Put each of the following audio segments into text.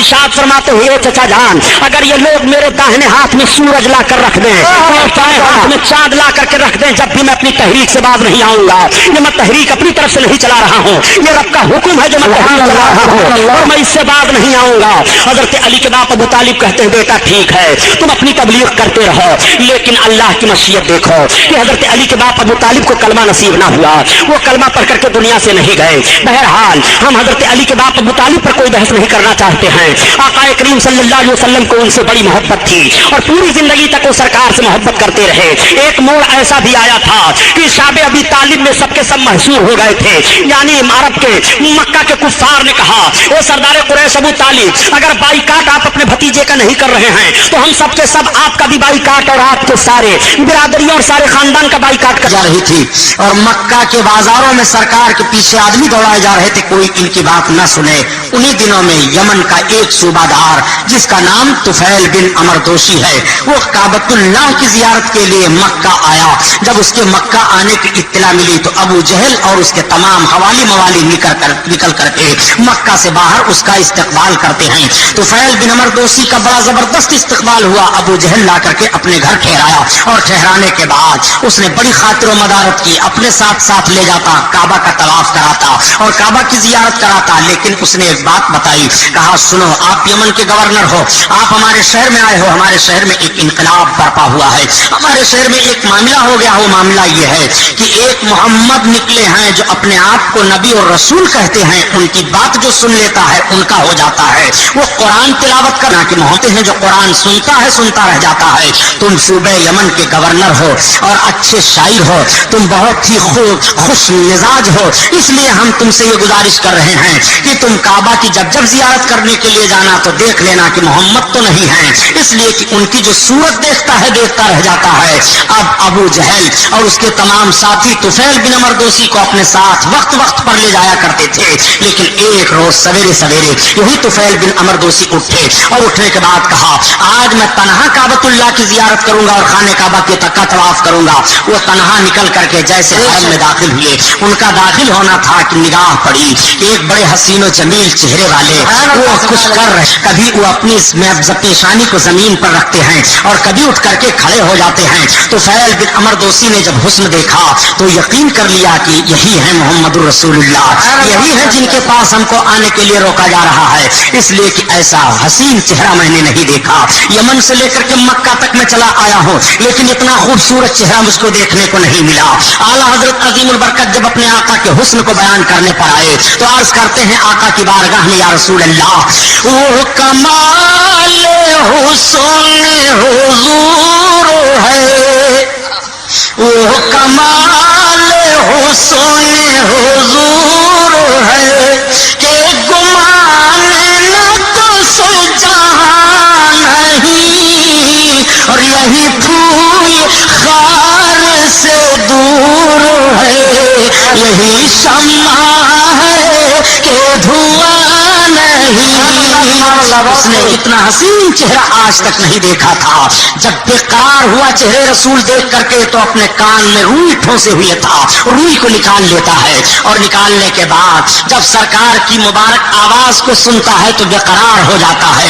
इरशाद फरमाते हैं, चचा जान, अगर ये लोग मेरे दाहिने हाथ में सूरज ला कर रख दें और बाएं हाथ में चांद ला करके रख दें, जब भी मैं अपनी तहरीक से बाज नहीं आऊंगा, ये मैं तहरीक अपनी तरफ से नहीं चला रहा हूँ, ये रब का हुक्म है जो मैं तहरीक चला रहा हूँ और मैं इससे बाज नहीं आऊंगा। हजरत अली के बाप अबू तालिब कहते हैं, बेटा ठीक है, तुम अपनी तबलीग करते रहो, लेकिन अल्लाह की मशीयत देखो कि हजरत अली के बाप अबू तालिब को कलमा नसीब ना हुआ, वो कलमा पढ़ करके दुनिया से नहीं गए। बहरहाल हम हजरत अली के बाप अबू तालिब पर कोई बहस नहीं करना चाहते हैं। आका करीम सल्लल्लाहु अलैहि वसल्लम को उनसे बड़ी मोहब्बत थी और पूरी जिंदगी तक वो सरकार से मोहब्बत करते रहे। एक मोड़ ऐसा भी आया था कि शाब अबी तालिब में सबके सब महसूर हो गए थे, यानी अरब के मक्का के कुफ्फार ने कहा, ओ सरदार कुरैश अबू तालिब, अगर बाईकाट आप अपने भतीजे का नहीं कर रहे हैं तो हम सबके सब आपका भी बाईकाट और आपके सारे बिरादरियों और सारे खानदान का बाईकाट कर जा रही थी। और मक्का के बाजारों में सरकार के पीछे आदमी दौड़ाए जा रहे थे, कोई इनकी बात न सुने। उन्हीं दिनों में यमन का एक सूबादार जिसका नाम तुफैल बिन अमर दोशी है, वो काबतुल्लाह की जियारत के लिए मक्का आया। जब उसके मक्का आने की इत्तला मिली तो अबू जहल और उसके तमाम हवाली मवाली निकल करके मक्का से बाहर उसका इस्तकबाल करते हैं। तुफैल बिन अमर दोशी का बड़ा जबरदस्त इस्तकबाल हुआ। अबू जहल ला करके अपने घर ठहराया और ठहराने के बाद उसने बड़ी खातिर मदारत की, अपने साथ साथ ले जाता, काबा का तवाफ कराता और काबा की जियारत कराता। लेकिन उसने एक बात बताई, कहा सुनो, आप यमन के गवर्नर हो, आप हमारे शहर में आए हो, हमारे शहर में एक इनकलाब बरपा हुआ है, हमारे शहर में एक मामला हो गया हो। मामला ये है कि एक मोहम्मद निकले हैं जो अपने आप को नबी और रसूल कहते हैं, उनकी बात जो सुन लेता है उनका हो जाता है। वो कुरान तिलावत करना कि मोहते हैं जो कुरान सुनता है सुनता रह जाता है। तुम सूबे यमन के गवर्नर हो और अच्छे शायर हो, तुम बहुत ही खुश मिजाज हो, इसलिए हम तुमसे ये गुजारिश कर रहे हैं कि तुम काबा की जब जब जियारत करने के लिए जाना तो देख लेना कि मोहम्मद तो नहीं है, इसलिए कि उनकी जो सूरत देखता है देखता रह जाता है। अब अबू जहल और उसके तमाम साथी तुफैल बिन अमर दोशी को अपने साथ वक्त वक्त पर ले जाया करते थे। लेकिन एक रोज सवेरे सवेरे यही तुफैल बिन अमर दोशी उठे और उठने के बाद कहा, आज मैं तनहा काबतुल्लाह की जियारत करूंगा और खाने काबा के तक का तवाफ करूंगा। वो तनहा निकल करके जैसे हरम में दाखिल हुए, उनका दाखिल होना था कि निगाह पड़ी एक बड़े हसीनो जमील चेहरे वाले, वो कुछ कर रहे, कभी वो अपनी पेशानी को जमीन पर रखते हैं और कभी उठ करके खड़े हो जाते हैं। तो तुफैल बिन अमर दोशी ने जब हुस्न देखा तो यकीन कर लिया कि यही है मोहम्मदुर रसूलुल्लाह, यही है जिनके पास हमको आने के लिए रोका जा रहा है, इसलिए कि ऐसा हसीन चेहरा मैंने नहीं देखा। यमन से लेकर के मक्का तक मैं चला आया हूँ, लेकिन इतना खूबसूरत चेहरा मुझको देखने को नहीं मिला। आला हजरत अजीमुल बरकत जब अपने आका के हुस्न को बयान करने पर आए तो अर्ज करते हैं आका की बारगाह में, या रसूल अल्लाह, वो कमाल हुस्न हुजूर है, वो कमाल हुस्न हुजूर है कि गुमान न तो सुलझान नहीं, और यही फूल खार से दूर है, यही शम्मा है कि धुआं नहीं। उसने इतना हसीन चेहरा आज तक नहीं देखा था। जब बेकरार हुआ चेहरे रसूल देख करके तो अपने कान में रुई ठोसे हुए था, रुई को निकाल लेता है और निकालने के बाद जब सरकार की मुबारक आवाज को सुनता है तो बेकरार हो जाता है।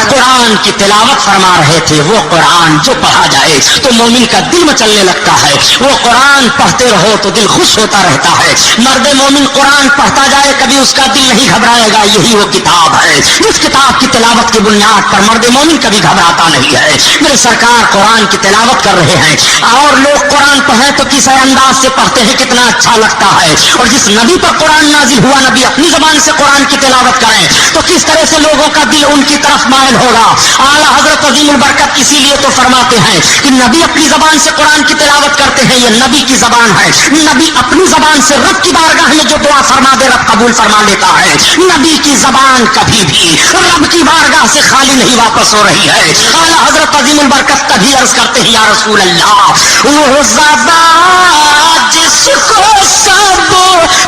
कुरान की तिलावत फरमा रहे थे, वो कुरान जो पढ़ा जाए तो मोमिन का दिल मचलने लगता है, वो कुरान पढ़ते रहो तो दिल खुश होता रहता है। मर्द मोमिन कुरान पढ़ता जाए कभी उसका दिल नहीं घबराएगा, यही वो किताब है जिस किताब की तिलावत की बुनियाद पर मर्द मोमिन कभी घबराता नहीं है। मेरे सरकार कुरान की तिलावत कर रहे हैं और लोग कुरान पढ़े तो किस अंदाज से पढ़ते हैं, कितना अच्छा लगता है। और जिस नबी पर कुरान नाजिल हुआ, नबी अपनी जबान से कुरान की तिलावत करें तो किस तरह से लोगों का दिल उनकी तरफ मायल होगा। आला हजरत अजीमुल बरकत इसीलिए तो फरमाते हैं कि नबी अपनी जबान से कुरान की तिलावत करते हैं, ये नबी की जबान है। नबी अपनी जबान से रब की बारगाह में जो दुआ फरमा दे रब कबूल फरमा लेता है। नबी की जबान कभी भी रब की बारगाह से खाली नहीं वापस हो रही है। आला हजरत अजीमुल बरकत तभी अर्ज करते हैं, या रसूल अल्लाह, वो ज़बान जिसको सब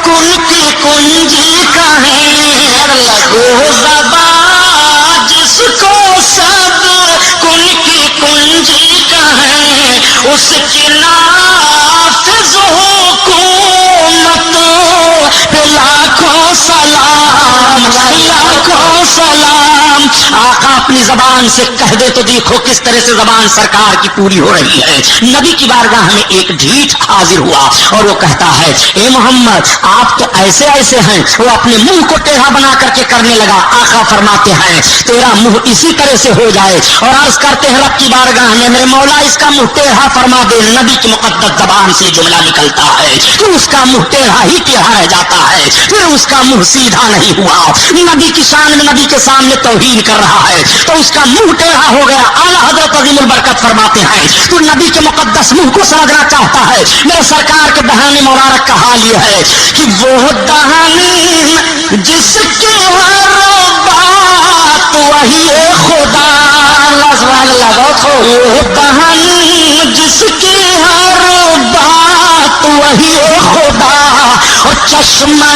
कुन की कुंजी कहें, वो ज़बान जिसको सब कुन की कुंजी कहें, उसकी नाफिज़ हुकूमत पे लाखों सलाम, लाखों सलाम। सलाम। आका अपनी जबान से कह दे तो देखो किस तरह से जबान सरकार की पूरी हो रही है। नबी की बारगाह में एक ढीठ हाजिर हुआ और वो कहता है, ए मोहम्मद आप तो ऐसे ऐसे हैं। वो अपने मुंह को टेढ़ा बना करके करने लगा। आका फरमाते हैं तेरा मुंह इसी तरह से हो जाए, और अर्ज करते हैं रब की बारगाह में, मेरे मौला इसका मुंह टेढ़ा फरमा दे। नबी की मुकद्दस जबान से जुमला निकलता है कि उसका मुंह टेढ़ा ही टेढ़ा रह जाता है, फिर उसका मुंह सीधा नहीं हुआ। नबी की शान में नबी के सामने तौहीन कर रहा है तो उसका मुंह टेढ़ा हो गया। आला हजरत अज़ीमुल बरकत फरमाते हैं तो नबी के मुकद्दस मुंह को समझना चाहता है। मेरे सरकार के दहाने मुबारक का हाल यह है कि वो दहानी जिसके हर बात वही खुदा, वो दहानी जिसकी हर बात वही खुदा, और चश्मे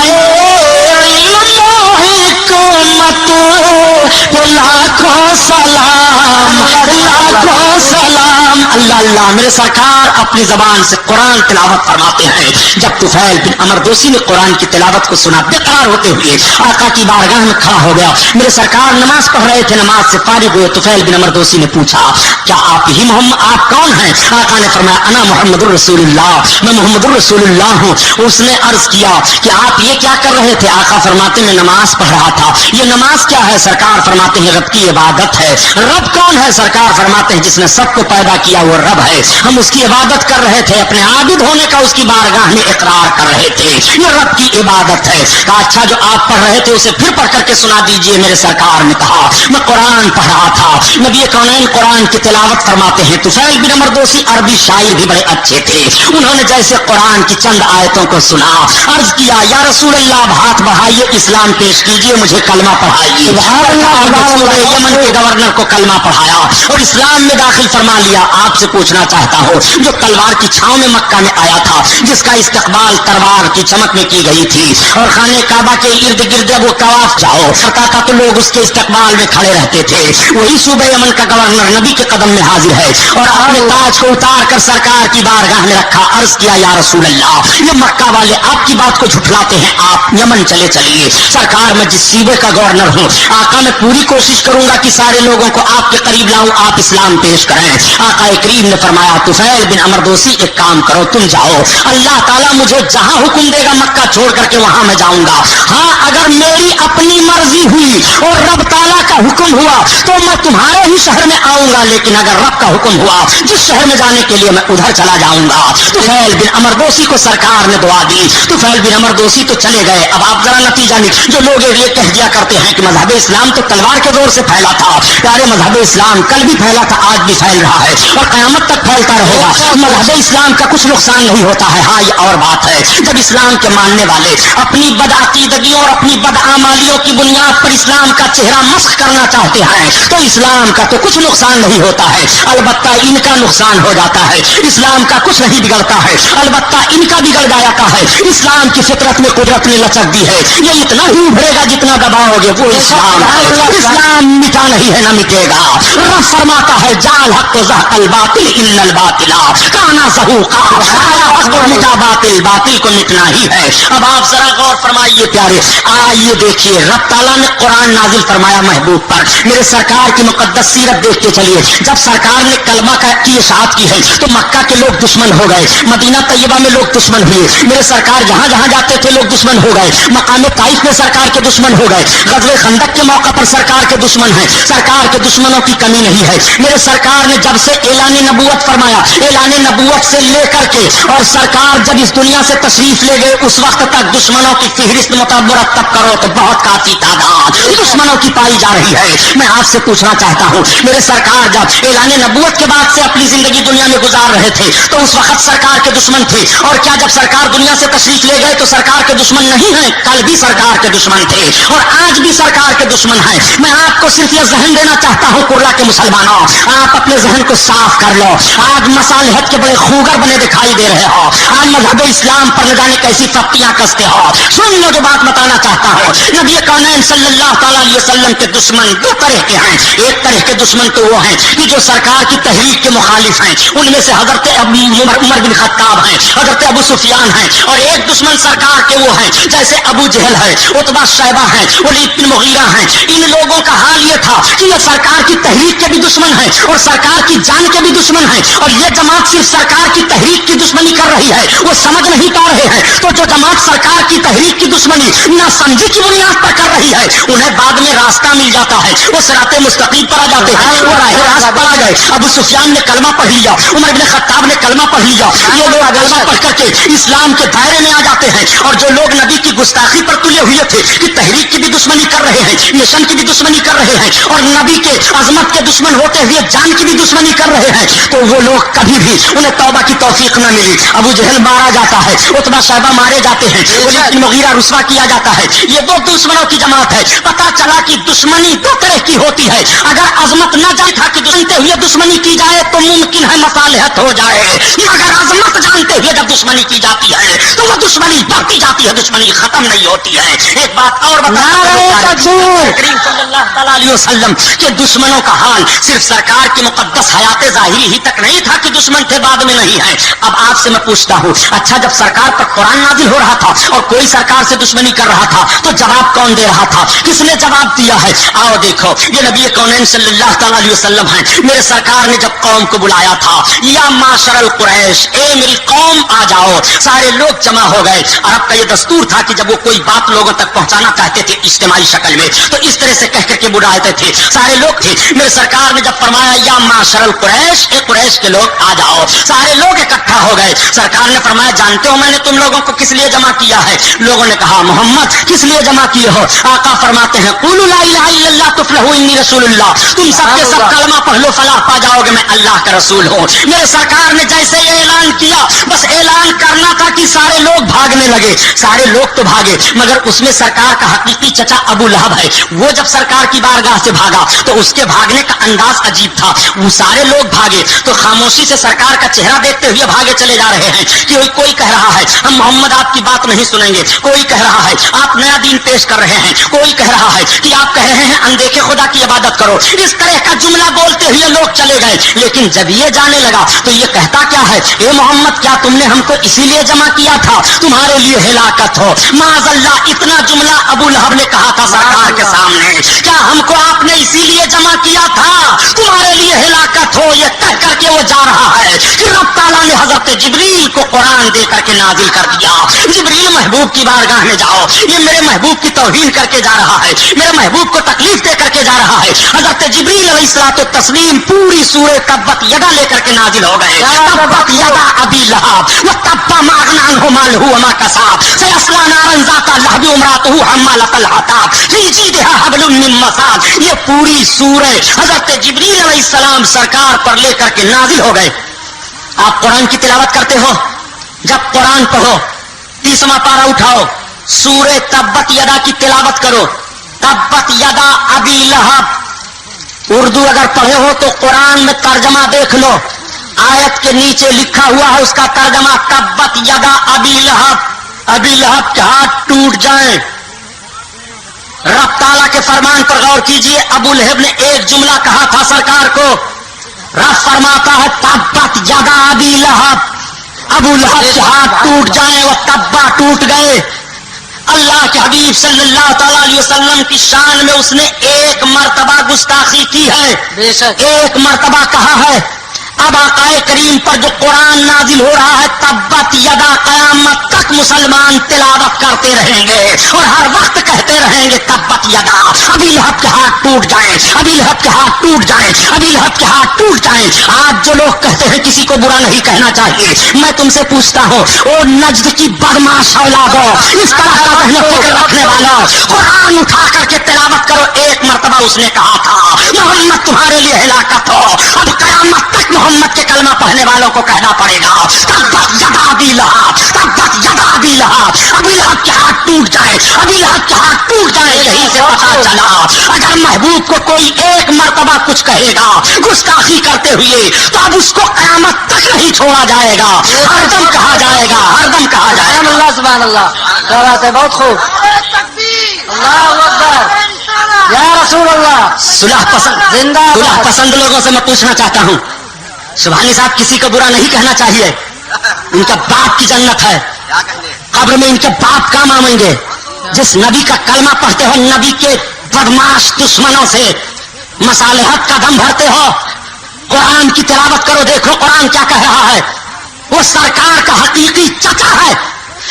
लाखों सलाम लाखों सलाम। अल्लाह अल्लाह। मेरे सरकार अपनी जबान से कुरान तिलावत फरमाते हैं। जब तुफैल बिन अमर दोसी ने कुरान की तिलावत को सुना, बेकरार होते हुए आका की बारगाह में खड़ा हो गया। मेरे सरकार नमाज पढ़ रहे थे, नमाज से फारिग हुए। तुफैल बिन अमर दोसी ने पूछा, क्या आप ही मोहम्मद, आप कौन हैं? आका ने फरमाया, अना मोहम्मदुर रसूलुल्लाह, मैं मोहम्मदुर रसूलुल्लाह हूँ। उसने अर्ज किया कि आप ये क्या कर रहे थे? आका फरमाते मैं नमाज पढ़ रहा था। ये नमाज क्या है? सरकार फरमाते हैं रब की इबादत है। रब कौन है? सरकार फरमाते हैं जिसने सबको पैदा किया वो रब है। हम उसकी इबादत कर रहे थे, अपने आबिद होने का उसकी बारगाह में इकरार कर रहे थे। ये रब की इबादत है। कहा अच्छा जो आप पढ़ रहे थे उसे फिर पढ़ करके सुना दीजिए। मेरे सरकार ने कहा मैं कुरान पढ़ रहा था। नबी कौनैन कुरान की तिलावत फरमाते हैं। तुफैल बिन अमर दोसी अरबी शायर भी बड़े अच्छे थे। उन्होंने जैसे कुरान की चंद आयतों को सुना, अर्ज किया या रसूल अल्लाह हाथ बढ़ाइए, इस्लाम पेश कीजिए, मुझे कलमा पढ़ाइए। यमन के गवर्नर को कलमा पढ़ाया और इस्लाम में दाखिल फरमा लिया। आपसे पूछना चाहता हूँ, जो तलवार की छांव में मक्का में आया था, जिसका इस्तकबाल तलवार की चमक में की गई थी, और खाने काबा के इर्द गिर्द वो तवाफ जाओ करता था तो लोग उसके इस्तकबाल में खड़े रहते थे, वही सूबे यमन का गवर्नर नबी के कदम में हाजिर है और अपने ताज को उतार कर सरकार की बारगाह में रखा। अर्ज किया या रसूल अल्लाह, ये मक्का वाले आपकी बात को झुठलाते हैं, आप यमन चले चलिए। सरकार मैं जिस सूबे का गवर्नर हूँ, आका मैं पूरी कोशिश करूंगा कि सारे लोगों को आपके करीब लाऊं, आप इस्लाम पेश करें। आका करीम ने फरमाया तुफैल बिन अमर दोसी एक काम करो, तुम जाओ, अल्लाह ताला मुझे जहां हुक्म देगा मक्का छोड़ करके वहां मैं जाऊंगा। हाँ अगर मेरी अपनी मर्जी हुई और रब ताला का हुक्म हुआ तो मैं तुम्हारे ही शहर में आऊंगा, लेकिन अगर रब का हुक्म हुआ जिस शहर में जाने के लिए मैं उधर चला जाऊंगा। तुफैल बिन अमर दोसी को सरकार ने दुआ दी। तुफैल बिन अमर दोसी तो चले गए। अब आप जरा नतीजा नहीं, जो लोग ये कह दिया करते हैं कि मजहब इस्लाम तो तलवार के जोर से फैला था, प्यारे मजहब इस्लाम कल भी फैला था, आज भी फैल रहा है और कयामत तक फैलता रहेगा। मजहब इस्लाम का कुछ नुकसान नहीं होता है। हाँ ये और बात है, जब इस्लाम के मानने वाले अपनी बदअकीदगियों और अपनी बदआमालियों की बुनियाद पर इस्लाम का चेहरा मस्ख करना चाहते हैं तो इस्लाम का तो कुछ नुकसान नहीं होता है, अलबत्ता इनका नुकसान हो जाता है। इस्लाम का कुछ नहीं बिगड़ता है, अलबत्ता इनका बिगड़ जाता है। इस्लाम की फितरत में कुदरत ने लचक दी है, ये इतना ही उभरेगा जितना दबाओगे वो इस्लाम है। इस्लाम मिटा नहीं है, न मिटेगा। रब फरमाता है जाल हक तो ज़हकल बातिल इन्नल बातिला काना ज़हूका, हक को मिटा बातिल, बातिल को मिटना ही है। अब आप जरा गौर फरमाइए प्यारे, आइए देखिए रब ताला ने कुरान नाजिल फरमाया महबूब पर। मेरे सरकार की मुकद्दस सीरत देख के चलिए। जब सरकार ने कलमा की इशाअत की है तो मक्का के लोग दुश्मन हो गए, मदीना तैयबा में लोग दुश्मन हुए। मेरे सरकार जहां जहां जाते थे लोग दुश्मन हो गए। मकाम ताइफ में सरकार के दुश्मन हो गए, गज़वे खंदक के मौका पर सरकार के दुश्मन है। सरकार के दुश्मनों की कमी नहीं है। मेरे सरकार ने जब से ऐलान नबूवत फरमाया, ऐलान नबूवत से लेकर के और सरकार जब इस दुनिया से तशरीफ ले गए उस वक्त तक दुश्मनों की फिहरिस्त मुरतब करो तो बहुत काफी तादाद दुश्मनों की पाई जा रही है। मैं आपसे पूछना चाहता हूँ, मेरे सरकार जब ऐलान नबूवत के बाद से अपनी जिंदगी दुनिया में गुजार रहे थे तो उस वक्त सरकार के दुश्मन थे, और क्या जब सरकार दुनिया से तशरीफ ले गए तो सरकार के दुश्मन नहीं है? कल भी सरकार के दुश्मन थे और आज भी सरकार के दुश्मन है। मैं आपको सिर्फ यह जहन देना चाहता हूँ कुर्ला के मुसलमानों, आप अपने जहन को साफ कर लो। आज मसालिहत के बड़े खूगर बने दिखाई दे रहे हो, आज मजहब इस्लाम पर न जाने कैसी पत्तियां कसते हो। सुन लो जो बात बताना चाहता हूँ। नबी कौनैन सल्लल्लाहु अलैहि वसल्लम के दुश्मन दो तरह के हैं। एक तरह के दुश्मन तो वो हैं कि जो सरकार की तहरीक के मुखालिफ हैं, उनमें से हजरत उमर बिन खत्ताब हैं, हजरत अबू सुफियान हैं। और एक दुश्मन सरकार के वो हैं जैसे अबू जहल है, उतबा शैबा है, वलीद बिन मुगीरा हैं। इन लोगों का हाल ये था कि ये सरकार की तहरीक के भी दुश्मन है और सरकार की जान के भी दुश्मन है। और ये जमात सिर्फ सरकार की तहरीक की दुश्मनी कर रही है, वो समझ नहीं पा रहे हैं। तो जो जमात सरकार की तहरीक की दुश्मनी ना समझी की बुनियाद पर कर रही है, उन्हें बाद में रास्ता मिल जाता है, वो सिराते मुस्तकीम पर आ जाते हैं, वो राह रास्त पर आ गए। अबू सुफियान ने कलमा पढ़ लिया, उमर बिन खत्ताब ने कलमा पढ़ लिया, ये लोग कलमा पढ़ करके इस्लाम के दायरे में आ जाते हैं। और जो लोग नबी की गुस्ताखी पर तुले हुए थे कि तहरीक की भी दुश्मनी कर रहे हैं, मिशन की भी दुश्मनी कर रहे हैं और नबी के अजमत के दुश्मन होते हुए जान की भी दुश्मनी कर रहे हैं, तो वो लोग कभी भी उन्हें तौबा की तौफीक न मिली। अबू जहल मारा जाता है, उतबा शैबा मारे जाते हैं, वलीद बिन मुगीरा रुस्वा किया जाता है। ये दो दुश्मनों की जमात है। पता चला कि दुश्मनी दो तरह की होती है। अगर अजमत न जानता कि जानते हुए दुश्मनी की जाए तो मुमकिन है मसालिहत हो जाए, मगर अजमत जानते हुए जब दुश्मनी की जाती है तो वो दुश्मनी बढ़ती जाती है, दुश्मनी खत्म नहीं होती है। एक बात और करीम सल्लल्लाहु अलैहि वसल्लम के दुश्मनों का हाल सिर्फ सरकार की मुकद्दस हयात ज़ाहिरी ही तक नहीं था कि दुश्मन थे, बाद में नहीं है। अब आपसे मैं पूछता हूँ, अच्छा जब सरकार पर कुरान नाजिल हो रहा था और कोई सरकार से दुश्मनी कर रहा था तो जवाब कौन दे रहा था, किसने जवाब दिया है? आओ देखो, ये नबी कौनैन सल्लल्लाहु अलैहि वसल्लम हैं। मेरे सरकार ने जब कौम को बुलाया था, या माशरल कुरैश, ए मेरी कौम आ जाओ, सारे लोग जमा हो गए। अरब का ये दस्तूर था कि जब वो कोई बात लोगों तक पहुंचाना चाहते थे इज्तिमाई शक्ल में, तो इस तरह से कह करके बुलाते थे, सारे लोग थे। मेरे सरकार ने जब फरमाया या माशरल कुरैश, ए कुरैश के लोग आ जाओ, सारे लोग इकट्ठा हो गए। सरकार ने फरमाया जानते हो मैंने तुम लोगों को किस लिए जमा किया है? लोगों ने कहा मोहम्मद किस लिए जमा किए हो? आका फरमाते हैं कुलू ला इलाहा इल्लल्लाह तुफलहू इन्नी रसूलुल्लाह, तुम सबके सब कलमा पढ़ लो फलाह पा जाओगे, मैं अल्लाह का रसूल हूँ। मेरे सरकार ने जैसे ये ऐलान किया, बस ऐलान करना था कि सारे लोग भागने लगे। सारे लोग तो भागे, मगर उसमें सरकार का हकीकी चचा अबू लहब है, वो जब सरकार की बारगाह से भागा तो उसके भागने का अंदाज अजीब था। वो सारे लोग भागे तो खामोशी से सरकार का चेहरा देखते हुए भागे चले जा रहे हैं कि कोई कह रहा है हम मोहम्मद आपकी बात नहीं सुनेंगे, कोई कह रहा है आप नया दीन पेश कर रहे हैं, कोई कह रहा है कि आप कह रहे हैं अनदेखे खुदा की इबादत करो। इस तरह का जुमला बोलते हुए लोग चले गए। लेकिन जब ये जाने लगा तो ये कहता क्या है, ए मोहम्मद क्या तुमने हमको इसीलिए जमा किया था तुम्हारे लिए हिलाकत हो? माज़अल्लाह, इतना जुमला अबू लहब ने कहा था सरकार के सामने, क्या हमको आपने इसीलिए जमा किया था तुम्हारे लिए हिलाकत हो? ये कह करके वो जा रहा है कि रब ताला ने हजरत जिब्रील को कुरान दे करके नाजिल कर दिया। जिब्रील महबूब की बारगाह में जाओ, ये मेरे महबूब की तौहीन करके जा रहा है, मेरे महबूब को तकलीफ दे करके जा रहा है। हजरत जिब्रील अलैहिस्सलातु तस्लीम पूरी सूरह तब्बत यदा लेकर के नाजिल हो गए। तब्बत यदा अबी लहब व तब्बा मा अगना अन्हु मालुहु व मा कसब सयस्ला नारन ज़ाता लहब इम्रातुहु हम्मालतल हताब फी जीदिहा हब्लुम मिन मसाद। ये पूरी सूरह हजरत जिब्रील अलैहिस्सलाम सरकार पर लेकर के नाजिल हो गए। आप कुरान की तिलावत करते हो, जब कुरान पढ़ो 30वां पारा उठाओ, सूरह तब्बत यदा की तिलावत करो। तब्बत यदा अबी लहब उर्दू अगर पढ़े हो तो कुरान में तर्जमा देख लो, आयत के नीचे लिखा हुआ है उसका तर्जमा तब्बत यदा अबी लहब। अबी लहब के हाथ टूट जाएं। रब ताला के फरमान पर गौर कीजिए, अबू लहब ने एक जुमला कहा था सरकार को, रब फरमाता है तब्बत यदा अबी लहब, अबू लहब के हाथ टूट जाए, वो तब्बा टूट गए। अल्लाह के हबीब सल्लल्लाहु अलैहि वसल्लम की शान में उसने एक मर्तबा गुस्ताखी की है, एक मर्तबा कहा है। अब आकाए करीम पर जो कुरान नाजिल हो रहा है तब्बत यदा कयामत तक मुसलमान तिलावत करते रहेंगे और हर वक्त कहते रहेंगे तब्बत यदा अबी लहब के हाथ टूट जाए, अबी लहब के हाथ टूट जाए, अबी लहब के हाथ टूट जाए। आज जो लोग कहते हैं किसी को बुरा नहीं कहना चाहिए, मैं तुमसे पूछता हूँ ओ नज्द की बदमाश औलादो, इस तरह का फिक्र रखने वाला, कुरान उठा करके तिलावत करो। एक मर्तबा उसने कहा था मोहम्मद तुम्हारे लिए हिलाकत हो, अब कयामत तक मोहम्मद के कलमा पढ़ने वालों को कहना पड़ेगा तब्बत यदा अबी लहब, तब्बत यदा अबी लहब, अबी लहब के हाथ टूट जाए, अबी लहब के हाथ टूट जाए। यहीं से पता चला अगर महबूब को कोई एक मर्तबा कुछ कहेगा गुस्ताखी करते हुए तो अब उसको क़यामत तक नहीं छोड़ा जाएगा, हरदम कहा जाएगा, हरदम कहा जाएगा। अल्लाह सुभान अल्लाह, क्या बात है, बहुत खूब, अल्लाह अकबर, या रसूल अल्लाह। सुलह पसंद जिंदाबाद। सुलह पसंद लोगों से मैं पूछना चाहता हूँ, सुभानी साहब किसी को बुरा नहीं कहना चाहिए, इनका बाप की जन्नत है, कब्र में इनके बाप काम आएंगे। जिस नबी का कलमा पढ़ते हो, नबी के बदमाश दुश्मनों से मसालेहत का दम भरते हो, कुरान की तिलावत करो, देखो कुरान क्या कह रहा है। वो सरकार का हकीकी चचा है,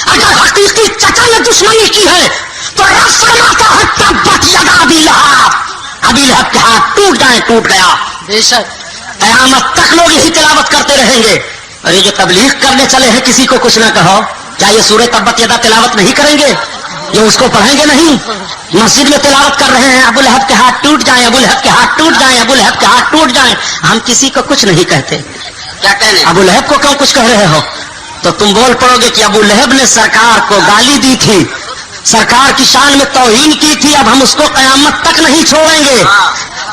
अगर हकीकी चचा ने दुश्मनी की है तो रब फरमाता है तब्बत यदा अबी लहब, अबी लहब के हाथ टूट जाए, टूट गया। बेशक कयामत तक लोग यही तिलावत करते रहेंगे। और ये जो तबलीग करने चले हैं किसी को कुछ ना कहो, क्या ये सूरह तब्बत यदा तिलावत नहीं करेंगे? ये उसको पढ़ेंगे नहीं? मस्जिद में तिलावत कर रहे हैं अबू लहब के हाथ टूट जाए, अबू लहब के हाथ टूट जाए, अबू लहब के हाथ टूट जाए। हम किसी को कुछ नहीं कहते, क्या कहने, अबू लहब को क्यों कुछ कह रहे हो? तो तुम बोल पड़ोगे कि अबू लहब ने सरकार को गाली दी थी, सरकार की शान में तौहीन की थी, अब हम उसको कयामत तक नहीं छोड़ेंगे।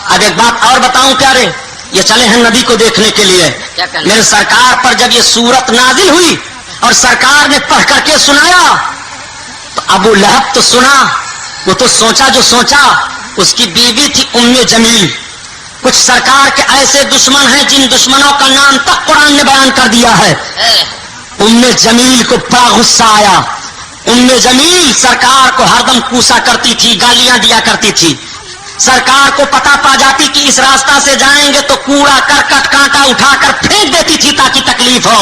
अब एक बात और बताऊं प्यारे, ये चले हैं नबी को देखने के लिए, मेरे सरकार पर जब ये सूरत नाजिल हुई और सरकार ने पढ़ करके सुनाया तो अबू लहब तो सुना, वो तो सोचा जो सोचा, उसकी बीवी थी उम्मे जमील। कुछ सरकार के ऐसे दुश्मन हैं जिन दुश्मनों का नाम तक कुरान ने बयान कर दिया है। उम्मे जमील को बड़ा गुस्सा आया। उम्मे जमील सरकार को हरदम कूसा करती थी, गालियां दिया करती थी। सरकार को पता पा जाती कि इस रास्ता से जाएंगे तो कूड़ा करकट कांटा उठाकर फेंक देती थी ताकि तकलीफ हो।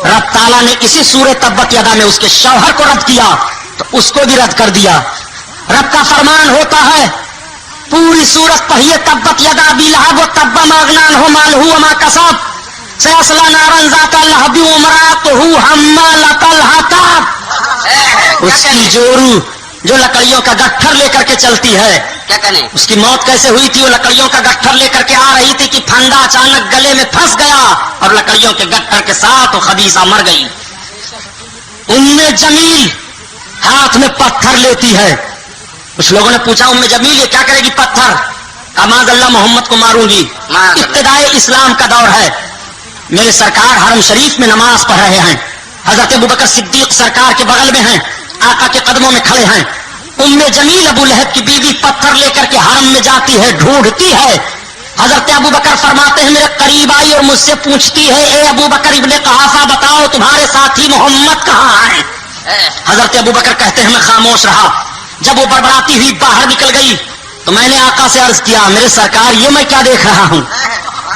रब ताला ने इसी सूरह तब्बत यदा में उसके शौहर को रद्द किया तो उसको भी रद्द कर दिया। रब का फरमान होता है, पूरी सूरत पढ़िए तब्बत यदा अबी लहब व तब्बा मा अगना अन्हु मालहु व मा कसब सयस्ला नारन ज़ाता लहब व इम्राअतुहु हम्मालतल हतब। उसकी जोरू जो लकड़ियों का गट्ठर लेकर के चलती है, क्या कहने, उसकी मौत कैसे हुई थी? वो लकड़ियों का गट्ठर लेकर के आ रही थी कि फंदा अचानक गले में फंस गया और लकड़ियों के गट्ठर के साथ वो खबीसा मर गई। उम्मे जमील हाथ में पत्थर लेती है। कुछ लोगों ने पूछा उम्मे जमील ये क्या करेगी पत्थर? कमाज अल्लाह मोहम्मद को मारूंगी। इब्तिदाए इस्लाम का दौर है, मेरे सरकार हरम शरीफ में नमाज पढ़ रहे हैं, हजरत अबू बकर सिद्दीक सरकार के बगल में हैं, आका के कदमों में खड़े हैं। उम्मे जमील अबू लहब की बीवी पत्थर लेकर के हरम में जाती है, ढूंढती है। हजरत अबू बकर फरमाते हैं मेरे करीब आई और मुझसे पूछती है, ए अबू बकर इब्ने कहाफा बताओ तुम्हारे साथी मोहम्मद कहाँ है? हजरत अबू बकर कहते हैं मैं खामोश रहा। जब वो बड़बड़ाती हुई बाहर निकल गई तो मैंने आका से अर्ज किया, मेरे सरकार ये मैं क्या देख रहा हूँ?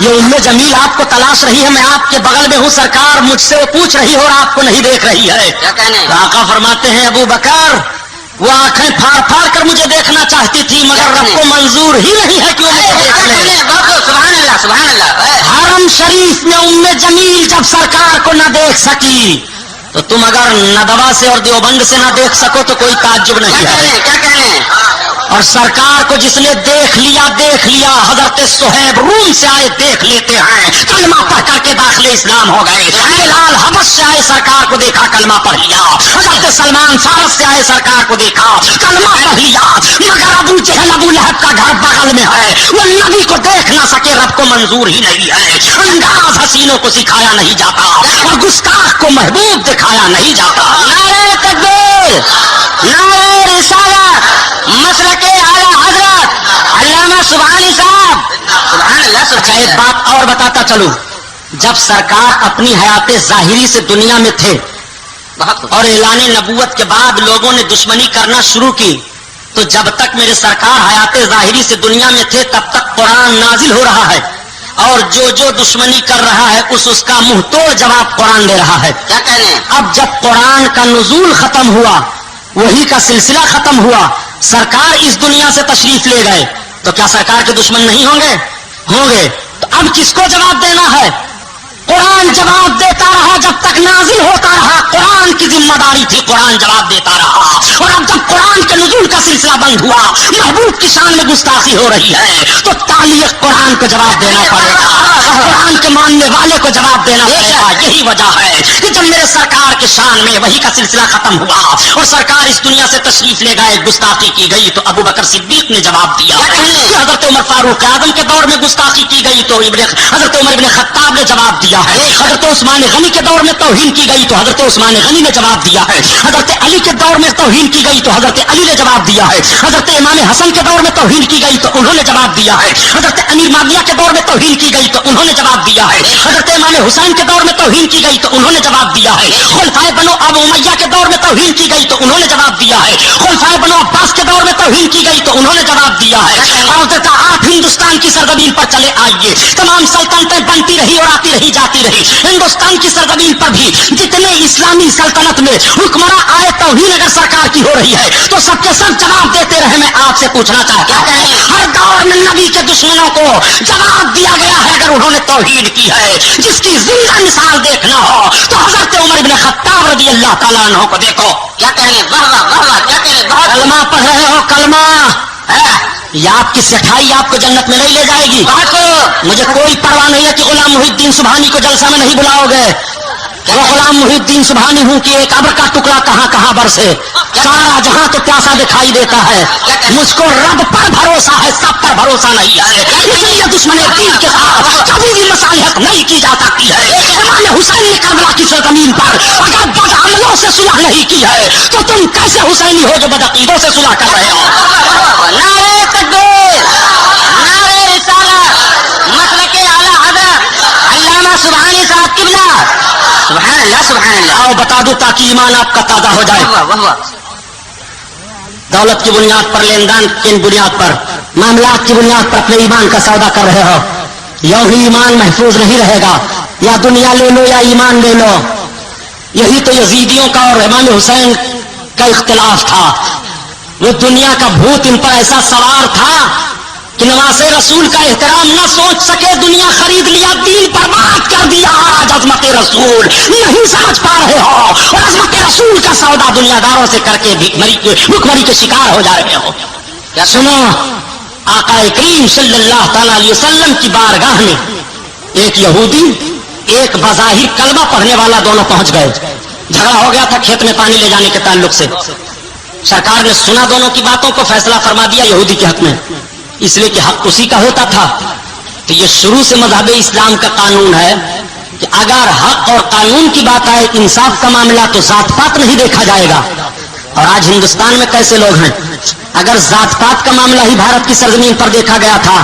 ये उम्मे जमील आपको तलाश रही है, मैं आपके बगल में हूँ सरकार, मुझसे वो पूछ रही है और आपको नहीं देख रही है। क्या कहने, तो आका फरमाते हैं अबू बकर वो आंखें फाड़ फाड़ कर मुझे देखना चाहती थी मगर रब को मंजूर ही नहीं है कि वो मुझे देख ले। सुभान अल्लाह, सुभान अल्लाह। हरम शरीफ में उम्मे जमील जब सरकार को न देख सकी तो तुम अगर नदवा से और देवबंद से न देख सको तो कोई ताज्जुब नहीं है। क्या कहने, और सरकार को जिसने देख लिया हजरत सुहैब रूम से आए देख लेते हैं, कलमा पढ़ करके दाखिले इस्लाम हो गए। बिलाल हबश से आए सरकार को देखा, कलमा पढ़ लिया। हजरत सलमान फारस से आए सरकार को देखा, कलमा पढ़ लिया। मगर अबू जहल अबू लहब का घर बगल में है, वो नबी को देख ना सके, रब को मंजूर ही नहीं है। अंदाज हसीनों को सिखाया नहीं जाता और गुस्ताख को महबूब दिखाया नहीं जाता। नारे तकबीर, नारे रिसालत, मसलके आला हजरत अल्लामा सुभानी साहब, सुभान अल्लाह। अच्छा एक बात और बताता चलूं, जब सरकार अपनी हयात जाहिरी से दुनिया में थे और ऐलान नबूवत के बाद लोगों ने दुश्मनी करना शुरू की, तो जब तक मेरे सरकार हयात जाहिरी से दुनिया में थे तब तक कुरान नाजिल हो रहा है और जो जो दुश्मनी कर रहा है उसका मुंह तोड़ जवाब कुरान दे रहा है। क्या कहने, अब जब कुरान का नुज़ूल खत्म हुआ, वही का सिलसिला खत्म हुआ, सरकार इस दुनिया से तशरीफ ले गए, तो क्या सरकार के दुश्मन नहीं होंगे? होंगे। तो अब किसको जवाब देना है? कुरान जवाब देता रहा जब तक नाजिल होता रहा, कुरान की जिम्मेदारी थी, कुरान जवाब देता रहा। और अब जब कुरान के नुज़ूल का सिलसिला बंद हुआ, महबूब की शान में गुस्ताखी हो रही है, तो तालिए कुरान को जवाब देना पड़ेगा, कुरान के मानने वाले को کو جواب دینا پڑے گا. یہی وجہ ہے کہ جب میرے سرکار کے شان میں وحی کا سلسلہ ختم ہوا اور سرکار اس دنیا سے تشریف لے گئے, گستاخی کی گئی تو ابو بکر صدیق نے جواب دیا. حضرت عمر فاروق اعظم کے دور میں گستاخی کی گئی تو حضرت عمر بن خطاب نے جواب دیا ہے. حضرت عثمان غنی کے دور میں توہین کی گئی تو حضرت عثمان غنی نے جواب دیا ہے. حضرت علی کے دور میں توہین کی گئی تو حضرت علی نے جواب دیا ہے. حضرت امام حسن کے دور میں توہین کی گئی تو انہوں نے جواب دیا ہے. حضرت امیر معاویہ کے دور میں توہین کی گئی تو انہوں نے جواب دیا ہے. حضرت امام حسین کے دور میں توہین کی گئی تو انہوں نے جواب دیا ہے. خلفائے بنو ابو امیہ کے دور میں توہین کی گئی تو انہوں نے جواب دیا ہے. خلفائے بنو عباس کے دور میں توہین کی گئی تو انہوں نے جواب دیا ہے. اور دیکھا آپ ہندوستان کی سرزمین پر چلے آئیے, تمام سلطنتیں بنتی رہی اور آتی رہی جاتی رہی. ہندوستان کی سرزمین پر بھی جتنے اسلامی سلطنت میں حکمراں آئے توہین اگر سرکار کی ہو رہی ہے تو سب کے سب جواب دیتے رہے. میں آپ سے پوچھنا چاہتا ہوں, ہر دور میں نبی کے دشمنوں کو جواب دیا گیا ہے اگر انہوں نے توحید کی ہے. جس کی زندہ مثال دیکھنا ہو تو حضرت عمر بن خطاب رضی اللہ تعالیٰ عنہ کو دیکھو. کیا کہنے, کیا کہنے, کلمہ پڑھ رہے ہو, کلمہ یہ آپ کی سٹھائی آپ کو جنت میں نہیں لے جائے گی. مجھے کوئی پرواہ نہیں ہے کہ غلام محی الدین سبحانی کو جلسہ میں نہیں بلاؤ گے. وہ غلام محی الدین سبحانی ہوں کہ ایک ابر کا ٹکڑا کہاں کہاں برسے, سارا جہاں تو پیاسا دکھائی دیتا ہے. مجھ کو رب پر بھروسہ ہے, سب پر بھروسہ نہیں ہے. اس لیے دشمن دین کے ساتھ کبھی بھی مصالحت نہیں کی جا سکتی ہے. امام حسین نے کربلا کی سرزمین پر اگر بد عملوں سے صلح نہیں کی ہے تو تم کیسے حسینی ہو جو بدعقیدوں سے صلح کر رہے ہو؟ نعرے تکبیر, نعرے رسالت, مسلک اعلی حضرت علامہ سبحانی صاحب قبلہ. سبحان اللہ, سبحان اللہ. آؤ بتا دوں تاکہ ایمان آپ کا تازہ ہو جائے. دولت کی بنیاد پر, لین دین کی بنیاد پر, معاملات کی بنیاد پر اپنے ایمان کا سودا کر رہے ہو. یوں ہی ایمان محفوظ نہیں رہے گا. یا دنیا لے لو یا ایمان لے لو. یہی تو یزیدیوں کا اور امام حسین کا اختلاف تھا. وہ دنیا کا بھوت ان پر ایسا سوار تھا کہ نواز رسول کا احترام نہ سوچ سکے, دنیا خرید لیا, دین پر بات کر دیا. آج عظمت رسول نہیں سمجھ پا رہے ہو اور عظمت رسول کا سودا دنیا داروں سے کر کے بھکمری کے شکار ہو جا رہے ہو. کیا سنو, آقا کریم صلی اللہ تعالی علیہ وسلم کی بارگاہ میں ایک یہودی ایک بظاہر کلمہ پڑھنے والا دونوں پہنچ گئے. جھگڑا ہو گیا تھا کھیت میں پانی لے جانے کے تعلق سے. سرکار نے سنا دونوں کی باتوں کو, فیصلہ فرما دیا یہودی کے حق میں, اس لیے کہ حق اسی کا ہوتا تھا. تو یہ شروع سے مذہب اسلام کا قانون ہے کہ اگر حق اور قانون کی بات آئے, انصاف کا معاملہ, تو ذات پات نہیں دیکھا جائے گا. اور آج ہندوستان میں کیسے لوگ ہیں, اگر ذات پات کا معاملہ ہی بھارت کی سرزمین پر دیکھا گیا تھا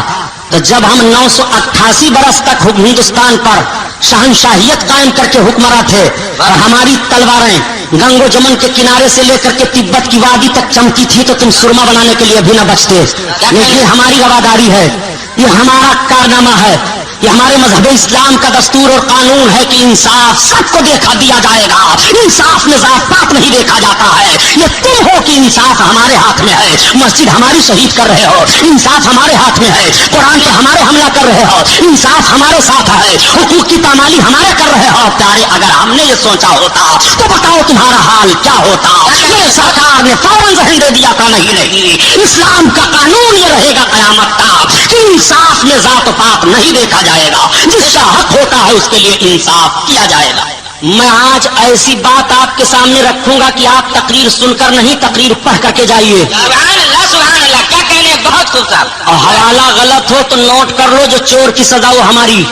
تو جب ہم 988 برس تک ہندوستان پر شہنشاہیت قائم کر کے حکمراں تھے اور ہماری تلواریں گنگ و جمن کے کنارے سے لے کر کے تبت کی وادی تک چمکی تھی تو تم سرما بنانے کے لیے بھی نہ بچتے. یہ ہماری رواداری ہے, یہ ہمارا کارنامہ ہے, یہ ہمارے مذہب اسلام کا دستور اور قانون ہے کہ انصاف سب کو دیکھا دیا جائے گا. انصاف میں ذات پات نہیں دیکھا جاتا ہے. یہ تم ہو کہ انصاف ہمارے ہاتھ میں ہے, مسجد ہماری شہید کر رہے ہو, انصاف ہمارے ہاتھ میں ہے, قرآن پہ ہمارے حملہ کر رہے ہو, انصاف ہمارے ساتھ ہے, حقوق کی پامالی ہمارے کر رہے ہو. پیارے, اگر ہم نے یہ سوچا ہوتا تو بتاؤ تمہارا حال کیا ہوتا. یہ سرکار نے فوراً ذہن دے دیا تھا, نہیں, اسلام کا قانون یہ رہے گا قیامت تک کہ انصاف میں ذات پات نہیں دیکھا جائے گا, جس کا حق ہوتا ہے اس کے لیے انصاف کیا جائے گا. میں آج ایسی بات آپ کے سامنے رکھوں گا کہ آپ تقریر سن کر نہیں, تقریر پڑھ کر کے جائیے. سبحان اللہ, سبحان اللہ. کیا کہنے, بہت خوب صاحب. اور حوالہ غلط ہو تو نوٹ کر لو, جو چور کی سزا وہ ہماری.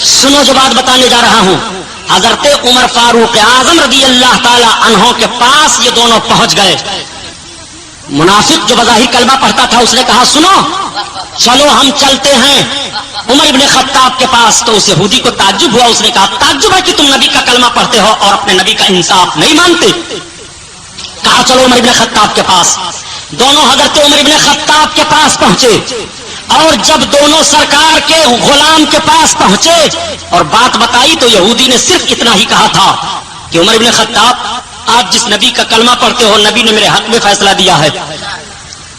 سنو جو بات بتانے جا رہا ہوں. حضرت عمر فاروق اعظم رضی اللہ تعالی عنہ کے پاس یہ دونوں پہنچ گئے. منافق جو بظاہر کلمہ پڑھتا تھا اس نے کہا, سنو چلو ہم چلتے ہیں عمر ابن خطاب کے پاس. تو اس یہودی کو تعجب ہوا, اس نے کہا, تعجب ہے کہ تم نبی کا کلمہ پڑھتے ہو اور اپنے نبی کا انصاف نہیں مانتے. کہا چلو عمر ابن خطاب کے پاس. دونوں حضرت عمر ابن خطاب کے پاس پہنچے اور جب دونوں سرکار کے غلام کے پاس پہنچے اور بات بتائی تو یہودی نے صرف اتنا ہی کہا تھا کہ عمر ابن خطاب, آپ جس نبی کا کلمہ پڑھتے ہو نبی نے میرے حق میں فیصلہ دیا ہے.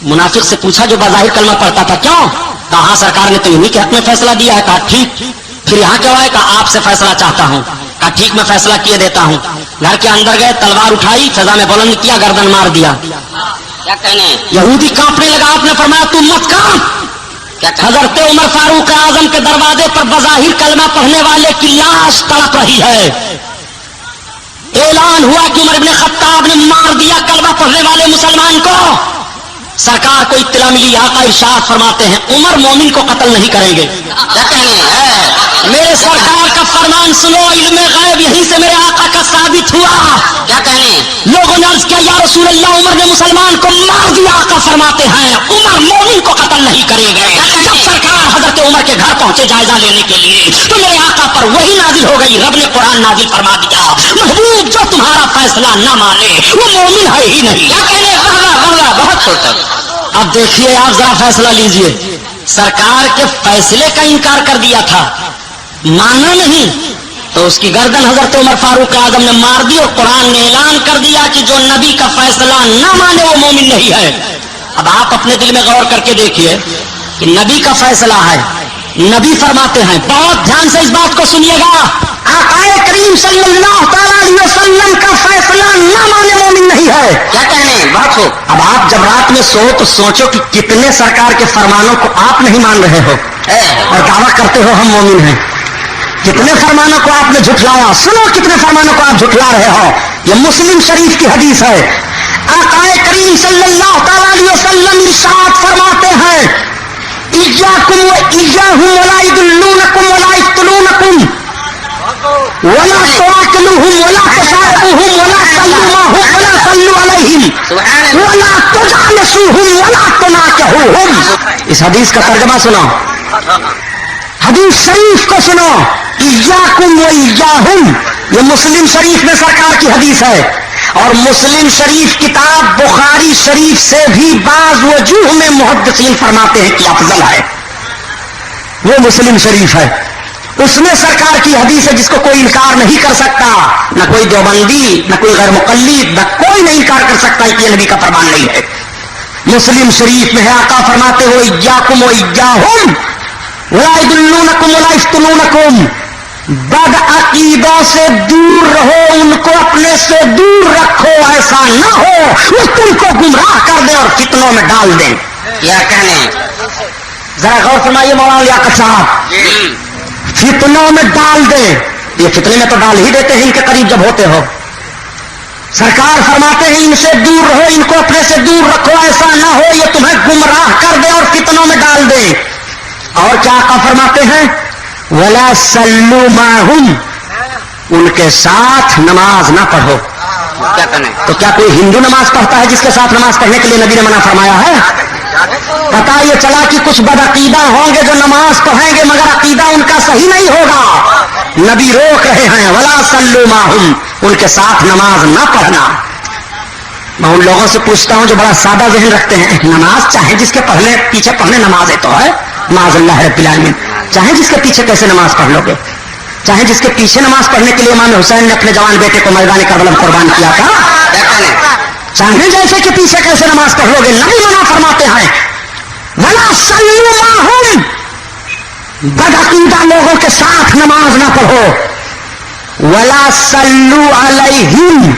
منافق سے پوچھا جو بظاہر کلمہ پڑھتا تھا, کیوں؟ کہا سرکار نے تو انہی کے حق میں فیصلہ دیا ہے. کہا ٹھیک, پھر یہاں کیا ہوا ہے؟ کہا آپ سے فیصلہ چاہتا ہوں. کہا ٹھیک, میں فیصلہ کیے دیتا ہوں. گھر کے اندر گئے, تلوار اٹھائی, فضا میں بلند کیا, گردن مار دیا. کیا کہنے, یہودی کانپنے لگا. آپ نے فرمایا تم مت کانپ, حضرت عمر فاروق اعظم کے دروازے پر بظاہر کلمہ پڑھنے والے کی لاش تڑپ رہی ہے. اعلان ہوا کہ عمر بن خطاب نے مار دیا کلمہ پڑھنے والے مسلمان کو. سرکار کو اطلاع ملی. آقا ارشاد فرماتے ہیں عمر مومن کو قتل نہیں کریں گے. میرے سرکار کا فرمان سنو. علم غیب یہیں سے میرے آقا کا ثابت ہوا. کیا کہنے لوگوں نے عرض کیا یا رسول اللہ عمر نے مسلمان کو مار دیا. آقا فرماتے ہیں عمر مومن کو قتل نہیں کریں گے. جب سرکار حضرت عمر کے گھر پہنچے جائزہ لینے کے لیے تو میرے آقا پر وہی نازل ہو گئی. رب نے قرآن نازل فرما دیا محبوب جو تمہارا فیصلہ نہ مانے وہ مومن ہے ہی نہیں. کیا کہنے بہت چھوٹا. اب دیکھیے آپ ذرا فیصلہ لیجئے. سرکار کے فیصلے کا انکار کر دیا تھا, مانا نہیں, تو اس کی گردن حضرت عمر فاروق اعظم نے مار دی اور قرآن نے اعلان کر دیا کہ جو نبی کا فیصلہ نہ مانے وہ مومن نہیں ہے. اب آپ اپنے دل میں غور کر کے دیکھیے کہ نبی کا فیصلہ ہے. نبی فرماتے ہیں, بہت دھیان سے اس بات کو سنیے گا, آقا کریم صلی اللہ تعالی علیہ وسلم کا فیصلہ نہ مانے مومن نہیں ہے. کیا کہنے بہت ہو. اب آپ جب رات میں سو تو سوچو کہ کتنے سرکار کے فرمانوں کو آپ نہیں مان رہے ہو اور دعویٰ کرتے ہو ہم مومن ہیں. کتنے فرمانوں کو آپ نے جھٹلایا. سنو کتنے فرمانوں کو آپ جھٹلا رہے ہو. یہ مسلم شریف کی حدیث ہے. آقا کریم صلی اللہ تعالی علیہ وسلم ارشاد فرماتے ہیں ایاکم و ایاہم ولا یضلونکم ولا یفتنونکم ولا تواکلوہم ولا تشاربوہم ولا تلوماہم ولا صلوا علیہم ولا تجالسوہم ولا تناکحوہم. اس حدیث کا ترجمہ سنو, حدیث شریف کو سنو. ایاکم و ایاہم یہ مسلم شریف میں سرکار کی حدیث ہے, اور مسلم شریف کتاب بخاری شریف سے بھی بعض وجوہ میں محدثین فرماتے ہیں کہ افضل ہے. وہ مسلم شریف ہے, اس میں سرکار کی حدیث ہے جس کو کوئی انکار نہیں کر سکتا. نہ کوئی دیوبندی, نہ کوئی غیر مقلد, نہ کوئی نہیں انکار کر سکتا کہ یہ نبی کا فرمان نہیں ہے. مسلم شریف میں ہے آقا فرماتے ہو ایاکم و ایاہم ولا یضلونکم ولا یفتنونکم, بد عقیدوں سے دور رہو, ان کو اپنے سے دور رکھو, ایسا نہ ہو وہ تم کو گمراہ کر دیں اور فتنوں میں ڈال دیں. کیا کہنے ذرا غور فرمائیے مولانا لیاقت صاحب, فتنوں میں ڈال دیں. یہ فتنے میں تو ڈال ہی دیتے ہیں ان کے قریب جب ہوتے ہو. سرکار فرماتے ہیں ان سے دور رہو, ان کو اپنے سے دور رکھو, ایسا نہ ہو یہ تمہیں گمراہ کر دیں اور فتنوں میں ڈال دیں. اور کیا آقا فرماتے ہیں ولا صلوا معہم, ان کے ساتھ نماز نہ پڑھو. کیا کہنے تو کیا کوئی ہندو نماز پڑھتا ہے جس کے ساتھ نماز پڑھنے کے لیے نبی نے منع فرمایا ہے؟ پتا یہ چلا کہ کچھ بد عقیدہ ہوں گے جو نماز پڑھیں گے مگر عقیدہ ان کا صحیح نہیں ہوگا. نبی روک رہے ہیں ولا صلوا معہم, ان کے ساتھ نماز نہ پڑھنا. میں ان لوگوں سے پوچھتا ہوں جو بڑا سادہ ذہن رکھتے ہیں, نماز چاہے جس کے پڑھنے پیچھے پڑھنے نماز ہے تو ہے معاذ اللہ رب العالمین, چاہے جس کے پیچھے کیسے نماز پڑھ لو گے, چاہے جس کے پیچھے نماز پڑھنے کے لیے امام حسین نے اپنے جوان بیٹے کو میدان کربلا میں قربان کیا تھا, چاہے جیسے کہ پیچھے کیسے نماز پڑھ لو گے. نبی منع فرماتے ہیں ولا صلوا معہم, بد عقیدہ لوگوں کے ساتھ نماز نہ پڑھو. ولا صلوا علیہم,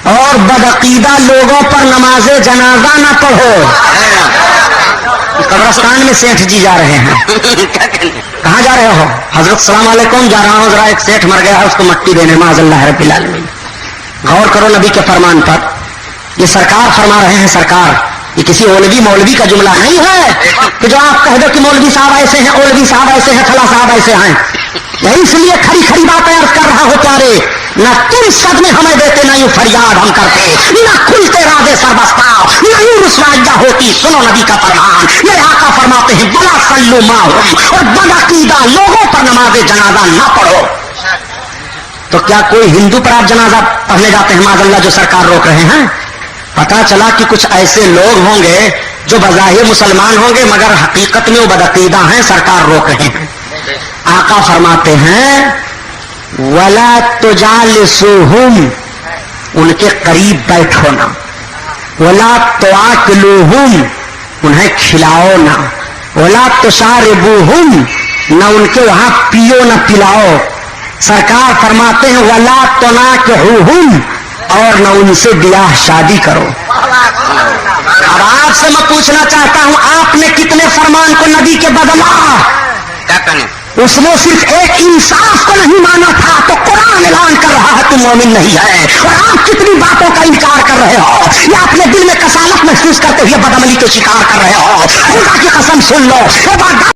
اور بد عقیدہ لوگوں پر نماز جنازہ نہ پڑھو. قبرستان میں سیٹھ جی جا رہے ہیں, کہاں جا رہے ہو؟ حضرت السلام علیکم جا رہا ہوں, ذرا ایک سیٹھ مر گیا ہے اس کو مٹی دینے معاذ اللہ رب العالمین. غور کرو نبی کے فرمان پر, یہ سرکار فرما رہے ہیں. سرکار یہ کسی مولوی کا جملہ نہیں ہے کہ جو آپ کہہ دو کہ مولوی صاحب ایسے ہیں, اولوی صاحب ایسے ہیں, فلاں صاحب ایسے ہیں. یہی اس لیے کھڑی باتیں عرض کر رہا ہو پیارے, نہ تم صدمے ہمیں دیتے, نہ یوں فریاد ہم کرتے, نہ کھلتے رازے سربستہ, نہ یوں رسوائیاں ہوتی. سنو نبی کا فرمان, میرے آقا فرماتے ہیں ولا صلوا معہم, اور بد عقیدہ لوگوں پر نماز جنازہ نہ پڑھو. تو کیا کوئی ہندو پر آپ جنازہ پڑھنے جاتے ہیں معاذ اللہ جو سرکار روک رہے ہیں؟ پتا چلا کہ کچھ ایسے لوگ ہوں گے جو بظاہر مسلمان ہوں گے مگر حقیقت میں وہ بد عقیدہ ہیں, سرکار روک رہے ہیں. آقا فرماتے ہیں ولا تجالسوہم, ان کے قریب بیٹھو نہ. ولا تواکلوہم, انہیں کھلاؤ نہ. ولا تشاربوہم, نہ ان کے وہاں پیو نہ پلاؤ. سرکار فرماتے ہیں ولا تناکحوہم, اور نہ ان سے بیاہ شادی کرو. اب آپ آپ سے میں پوچھنا چاہتا ہوں آپ نے کتنے فرمان کو نبی کے بدلا؟ کیا کہنے اس نے صرف ایک انصاف کو نہیں مانا تھا تو قرآن اعلان کر رہا ہے تم مومن نہیں ہے، اور آپ کتنی باتوں کا انکار کر رہے ہو یا اپنے دل میں کسالت محسوس کرتے ہوئے بدعملی کے شکار کر رہے ہو؟ خدا کی قسم سن لو،